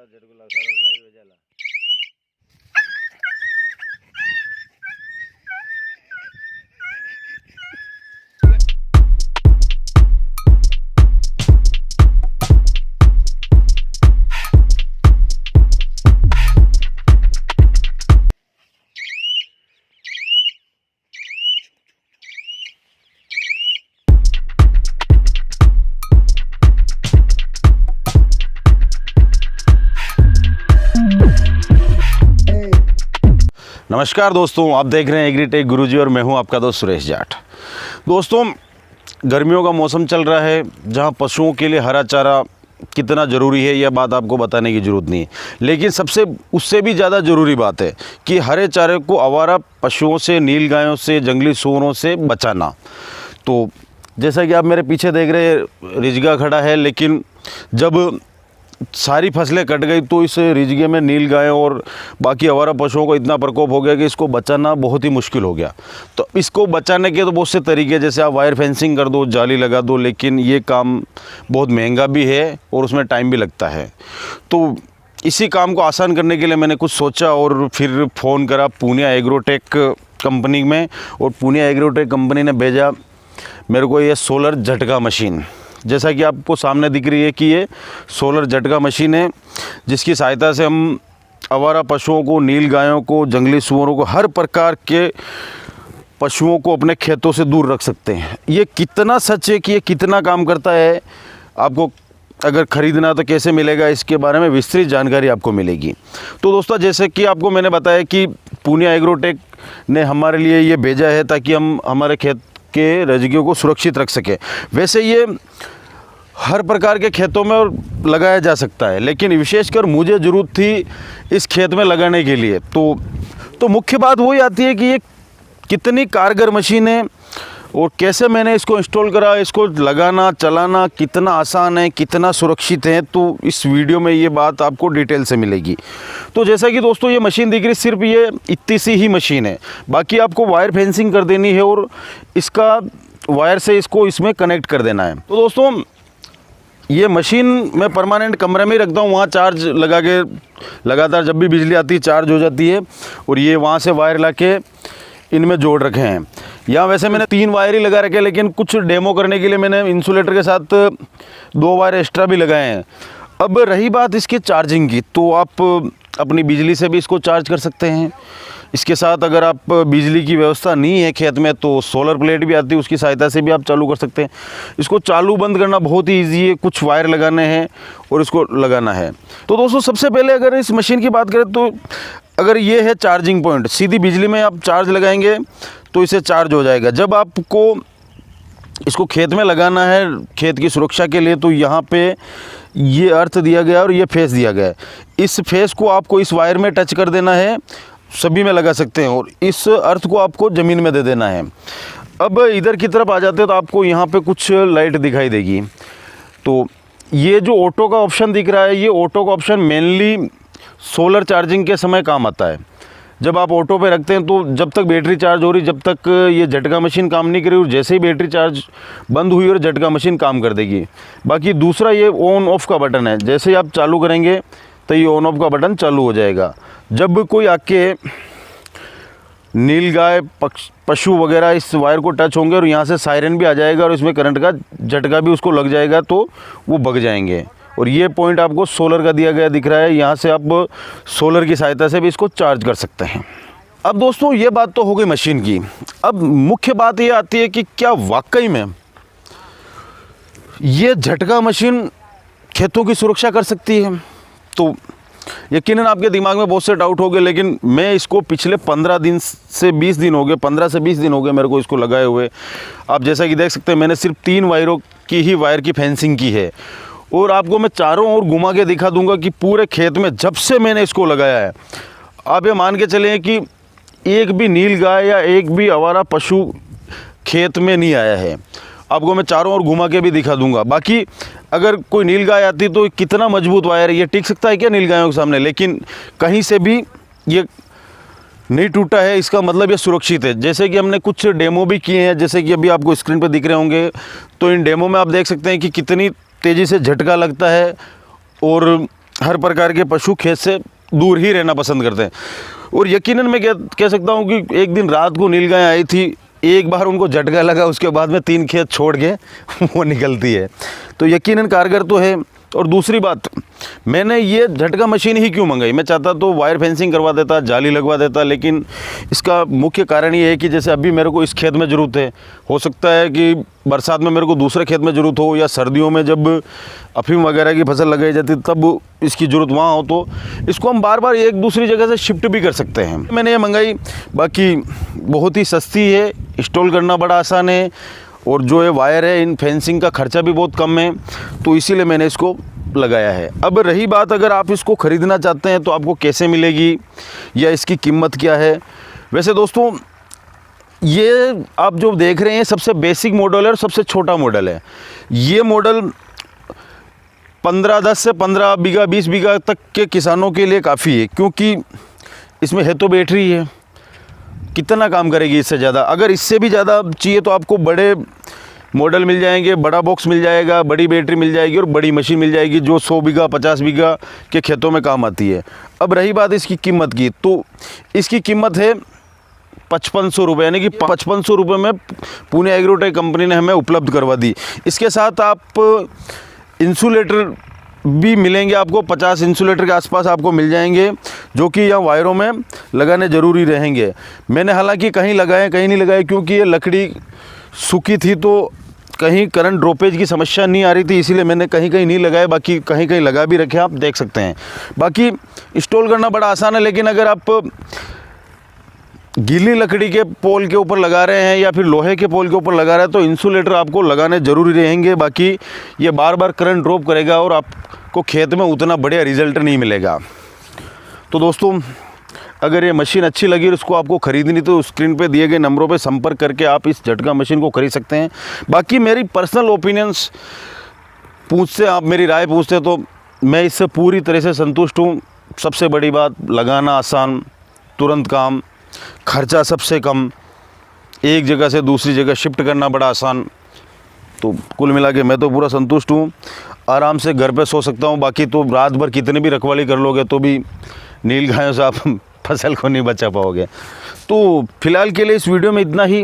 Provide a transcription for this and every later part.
झाला झटकुला सारा लाईव्ह झाला. नमस्कार दोस्तों, आप देख रहे हैं एग्रीटेक गुरुजी और मैं हूं आपका दोस्त सुरेश जाट. दोस्तों, गर्मियों का मौसम चल रहा है जहां पशुओं के लिए हरा चारा कितना ज़रूरी है यह बात आपको बताने की ज़रूरत नहीं है. लेकिन उससे भी ज़्यादा ज़रूरी बात है कि हरे चारे को आवारा पशुओं से, नीलगायों से, जंगली सूअरों से बचाना. तो जैसा कि आप मेरे पीछे देख रहे हैं, रिजगा खड़ा है, लेकिन जब सारी फसलें कट गई तो इस रिजगे में नीलगायों और बाकी आवारा पशुओं को इतना प्रकोप हो गया कि इसको बचाना बहुत ही मुश्किल हो गया. तो इसको बचाने के तो बहुत से तरीके, जैसे आप वायर फेंसिंग कर दो, जाली लगा दो, लेकिन ये काम बहुत महंगा भी है और उसमें टाइम भी लगता है. तो इसी काम को आसान करने के लिए मैंने कुछ सोचा और फिर फ़ोन करा पूनिया एग्रोटेक कंपनी में, और पूनिया एग्रोटेक कंपनी ने भेजा मेरे को ये सोलर झटका मशीन. जैसा कि आपको सामने दिख रही है कि ये सोलर झटका मशीन है, जिसकी सहायता से हम आवारा पशुओं को, नीलगायों को, जंगली सूअरों को, हर प्रकार के पशुओं को अपने खेतों से दूर रख सकते हैं. ये कितना सच है कि ये कितना काम करता है, आपको अगर ख़रीदना तो कैसे मिलेगा, इसके बारे में विस्तृत जानकारी आपको मिलेगी. तो दोस्तों, जैसे कि आपको मैंने बताया कि पूनिया एग्रोटेक ने हमारे लिए ये भेजा है ताकि हम हमारे खेत के रजगियों को सुरक्षित रख सके. वैसे ये हर प्रकार के खेतों में लगाया जा सकता है, लेकिन विशेषकर मुझे ज़रूरत थी इस खेत में लगाने के लिए. तो मुख्य बात वही आती है कि ये कितनी कारगर मशीन है और कैसे मैंने इसको इंस्टॉल करा, इसको लगाना, चलाना कितना आसान है, कितना सुरक्षित है. तो इस वीडियो में ये बात आपको डिटेल से मिलेगी. तो जैसा कि दोस्तों ये मशीन दिख रही, सिर्फ ये इतनी सी ही मशीन है. बाकी आपको वायर फेंसिंग कर देनी है और इसका वायर से इसको इसमें कनेक्ट कर देना है. तो दोस्तों, ये मशीन मैं परमानेंट कमरे में ही रखता हूँ, वहाँ चार्ज लगा के लगातार जब भी बिजली आती है चार्ज हो जाती है. और ये वहाँ से वायर ला के इनमें जोड़ रखे हैं. यहाँ वैसे मैंने 3 वायर ही लगा रखे हैं, लेकिन कुछ डेमो करने के लिए मैंने इंसुलेटर के साथ 2 वायर एक्स्ट्रा भी लगाए हैं. अब रही बात इसके चार्जिंग की, तो आप अपनी बिजली से भी इसको चार्ज कर सकते हैं. इसके साथ अगर आप बिजली की व्यवस्था नहीं है खेत में तो सोलर प्लेट भी आती है, उसकी सहायता से भी आप चालू कर सकते हैं. इसको चालू बंद करना बहुत ही ईजी है, कुछ वायर लगाने हैं और इसको लगाना है. तो दोस्तों, सबसे पहले अगर इस मशीन की बात करें तो अगर ये है चार्जिंग पॉइंट, सीधी बिजली में आप चार्ज लगाएंगे तो इसे चार्ज हो जाएगा. जब आपको इसको खेत में लगाना है खेत की सुरक्षा के लिए, तो यहाँ पे ये अर्थ दिया गया और ये फेस दिया गया है. इस फेस को आपको इस वायर में टच कर देना है, सभी में लगा सकते हैं, और इस अर्थ को आपको ज़मीन में दे देना है. अब इधर की तरफ आ जाते हैं तो आपको यहाँ पे कुछ लाइट दिखाई देगी. तो ये जो ऑटो का ऑप्शन दिख रहा है, ये ऑटो का ऑप्शन मेनली सोलर चार्जिंग के समय काम आता है. जब आप ऑटो पे रखते हैं तो जब तक बैटरी चार्ज हो रही, जब तक ये झटका मशीन काम नहीं कर रही, और जैसे ही बैटरी चार्ज बंद हुई और झटका मशीन काम कर देगी. बाकी दूसरा ये ऑन ऑफ का बटन है, जैसे ही आप चालू करेंगे तो ये ऑन ऑफ का बटन चालू हो जाएगा. जब कोई आके नीलगाय, पशु वगैरह इस वायर को टच होंगे और यहाँ से सायरन भी आ जाएगा और इसमें करंट का झटका भी उसको लग जाएगा तो वो भग जाएंगे. और ये पॉइंट आपको सोलर का दिया गया दिख रहा है, यहाँ से आप सोलर की सहायता से भी इसको चार्ज कर सकते हैं. अब दोस्तों, ये बात तो हो गई मशीन की. अब मुख्य बात ये आती है कि क्या वाकई में ये झटका मशीन खेतों की सुरक्षा कर सकती है. तो यकीनन आपके दिमाग में बहुत से डाउट हो गए, लेकिन मैं इसको पिछले 15 दिन से 20 दिन हो गए, 15 से 20 दिन हो गए मेरे को इसको लगाए हुए. आप जैसा कि देख सकते हैं, मैंने सिर्फ 3 वायरों की ही वायर की फेंसिंग की है, और आपको मैं चारों ओर घुमा के दिखा दूंगा कि पूरे खेत में जब से मैंने इसको लगाया है, आप ये मान के चलें कि एक भी नीलगाय या एक भी आवारा पशु खेत में नहीं आया है. आपको मैं चारों ओर घुमा के भी दिखा दूंगा. बाकी अगर कोई नीलगाय आती तो कितना मजबूत वायर है, ये टिक सकता है क्या नीलगायों के सामने, लेकिन कहीं से भी ये नहीं टूटा है, इसका मतलब ये सुरक्षित है. जैसे कि हमने कुछ डेमो भी किए हैं, जैसे कि अभी आपको स्क्रीन पर दिख रहे होंगे, तो इन डेमो में आप देख सकते हैं कि कितनी तेज़ी से झटका लगता है और हर प्रकार के पशु खेत से दूर ही रहना पसंद करते हैं। और यकीनन मैं कह सकता हूँ कि एक दिन रात को नीलगाय आई थी, एक बार उनको झटका लगा, उसके बाद में 3 खेत छोड़ के वो निकलती है। तो यकीनन कारगर तो है। और दूसरी बात, मैंने ये झटका मशीन ही क्यों मंगाई, मैं चाहता तो वायर फेंसिंग करवा देता, जाली लगवा देता, लेकिन इसका मुख्य कारण ये है कि जैसे अभी मेरे को इस खेत में ज़रूरत है, हो सकता है कि बरसात में मेरे को दूसरे खेत में ज़रूरत हो, या सर्दियों में जब अफीम वगैरह की फसल लगाई जाती तब इसकी ज़रूरत वहाँ हो, तो इसको हम बार बार एक दूसरी जगह से शिफ्ट भी कर सकते हैं। मैंने ये मंगाई, बाकी बहुत ही सस्ती है, इंस्टॉल करना बड़ा आसान है, और जो है वायर है, इन फेंसिंग का खर्चा भी बहुत कम है, तो इसीलिए मैंने इसको लगाया है। अब रही बात, अगर आप इसको ख़रीदना चाहते हैं तो आपको कैसे मिलेगी या इसकी कीमत क्या है। वैसे दोस्तों, ये आप जो देख रहे हैं सबसे बेसिक मॉडल है और सबसे छोटा मॉडल है। ये मॉडल 10 से 15 बीघा 20 बीघा तक के किसानों के लिए काफ़ी है, क्योंकि इसमें है तो बैटरी है, कितना काम करेगी इससे ज़्यादा। अगर इससे भी ज़्यादा चाहिए तो आपको बड़े मॉडल मिल जाएंगे, बड़ा बॉक्स मिल जाएगा, बड़ी बैटरी मिल जाएगी और बड़ी मशीन मिल जाएगी जो 100 बीघा 50 बीघा के खेतों में काम आती है। अब रही बात इसकी कीमत की, तो इसकी कीमत है 5500 रुपये, यानी कि 5500 रुपये में पुणे एग्रोटेक कंपनी ने हमें उपलब्ध करवा दी। इसके साथ आप इंसुलेटर भी मिलेंगे, आपको 50 इंसुलेटर के आसपास आपको मिल जाएंगे, जो कि यहाँ वायरों में लगाने ज़रूरी रहेंगे। मैंने हालांकि कहीं लगाए कहीं नहीं लगाए, क्योंकि ये लकड़ी सूखी थी तो कहीं करंट ड्रॉपेज की समस्या नहीं आ रही थी, इसीलिए मैंने कहीं कहीं नहीं लगाए, बाकी कहीं कहीं लगा भी रखे, आप देख सकते हैं। बाकी इंस्टॉल करना बड़ा आसान है, लेकिन अगर आप गीली लकड़ी के पोल के ऊपर लगा रहे हैं या फिर लोहे के पोल के ऊपर लगा रहे हैं तो इंसुलेटर आपको लगाने ज़रूरी रहेंगे। बाकी ये बार बार करंट ड्रॉप करेगा और आपको खेत में उतना बढ़िया रिजल्ट नहीं मिलेगा। तो दोस्तों, अगर ये मशीन अच्छी लगी और इसको आपको ख़रीदनी तो स्क्रीन पे दिए गए नंबरों पे संपर्क करके आप इस झटका मशीन को खरीद सकते हैं। बाकी मेरी पर्सनल ओपिनियंस पूछते, आप मेरी राय पूछते, तो मैं इससे पूरी तरह से संतुष्ट हूँ। सबसे बड़ी बात, लगाना आसान, तुरंत काम, खर्चा सबसे कम, एक जगह से दूसरी जगह शिफ्ट करना बड़ा आसान। तो कुल मिला के मैं तो पूरा संतुष्ट हूँ, आराम से घर पे सो सकता हूँ। बाकी तो रात भर कितने भी रखवाली कर लोगे तो भी नीलगायों से आप फसल को नहीं बचा पाओगे। तो फिलहाल के लिए इस वीडियो में इतना ही।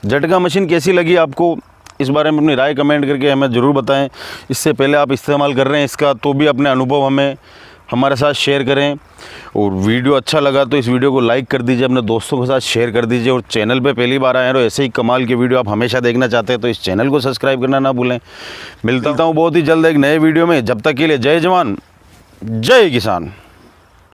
झटका मशीन कैसी लगी आपको, इस बारे में अपनी राय कमेंट करके हमें ज़रूर बताएं। इससे पहले आप इस्तेमाल कर रहे हैं इसका तो भी अपने अनुभव हमारे साथ शेयर करें। और वीडियो अच्छा लगा तो इस वीडियो को लाइक कर दीजिए, अपने दोस्तों के साथ शेयर कर दीजिए। और चैनल पे पहली बार आए हैं तो ऐसे ही कमाल के वीडियो आप हमेशा देखना चाहते हैं तो इस चैनल को सब्सक्राइब करना ना भूलें। मिलता हूँ बहुत ही जल्द एक नए वीडियो में। जब तक के लिए जय जवान जय किसान।